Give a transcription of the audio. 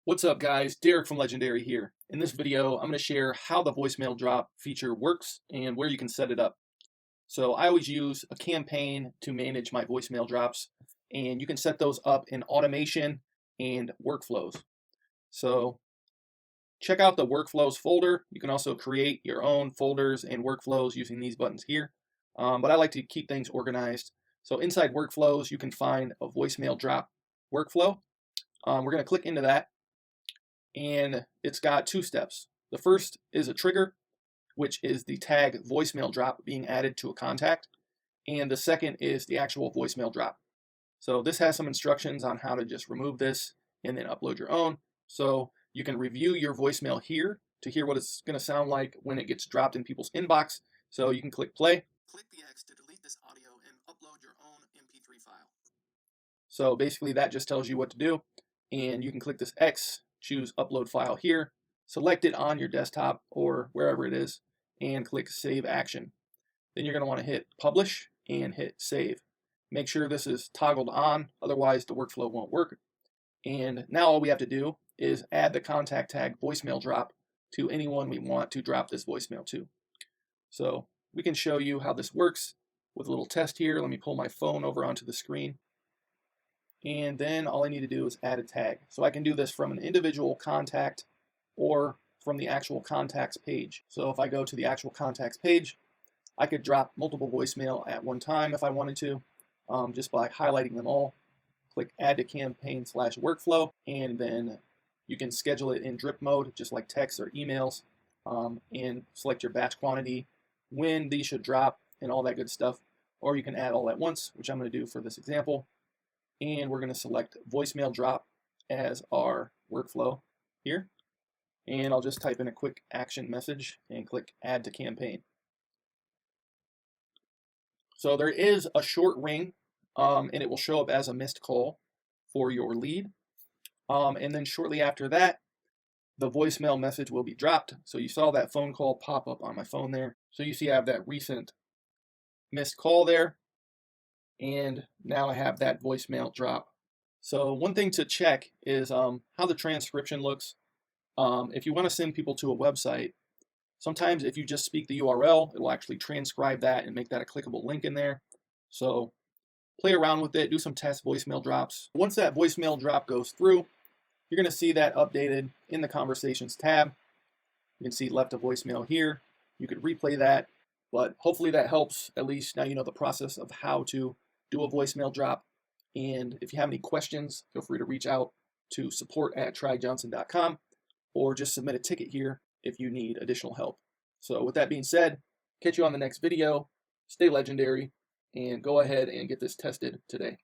What's up guys, Derek from Legendary here. In this video, I'm going to share how the voicemail drop feature works and where you can set it up. So I always use a campaign to manage my voicemail drops, and you can set those up in automation and workflows. So check out the workflows folder. You can also create your own folders and workflows using these buttons here. But I like to keep things organized. So inside workflows, you can find a voicemail drop workflow. We're going to click into that. And it's got two steps. The first is a trigger, which is the tag voicemail drop being added to a contact. And the second is the actual voicemail drop. So this has some instructions on how to just remove this and then upload your own. So you can review your voicemail here to hear what it's going to sound like when it gets dropped in people's inbox. So you can click play. Click the X to delete this audio and upload your own MP3 file. So basically that just tells you what to do. And you can click this X, choose upload file here, select it on your desktop or wherever it is, and click save action. Then you're going to want to hit publish and hit save. Make sure this is toggled on, otherwise the workflow won't work. And now all we have to do is add the contact tag voicemail drop to anyone we want to drop this voicemail to. So we can show you how this works with a little test here. Let me pull my phone over onto the screen. And then all I need to do is add a tag. So I can do this from an individual contact or from the actual contacts page. So if I go to the actual contacts page, I could drop multiple voicemail at one time if I wanted to, just by highlighting them all. Click add to campaign/workflow, and then you can schedule it in drip mode, just like text or emails, and select your batch quantity, when these should drop, and all that good stuff. Or you can add all at once, which I'm going to do for this example. And we're going to select voicemail drop as our workflow here. And I'll just type in a quick action message and click add to campaign. So there is a short ring, and it will show up as a missed call for your lead. And then shortly after that, the voicemail message will be dropped. So you saw that phone call pop up on my phone there. So you see I have that recent missed call there. And now I have that voicemail drop. So one thing to check is how the transcription looks. If you want to send people to a website, sometimes if you just speak the URL, it will actually transcribe that and make that a clickable link in there. So play around with it, do some test voicemail drops. Once that voicemail drop goes through, you're going to see that updated in the Conversations tab. You can see left a voicemail here. You could replay that, but hopefully that helps. At least now you know the process of how to do a voicemail drop. And if you have any questions, feel free to reach out to support@tryjohnson.com or just submit a ticket here if you need additional help. So with that being said, catch you on the next video. Stay legendary and go ahead and get this tested today.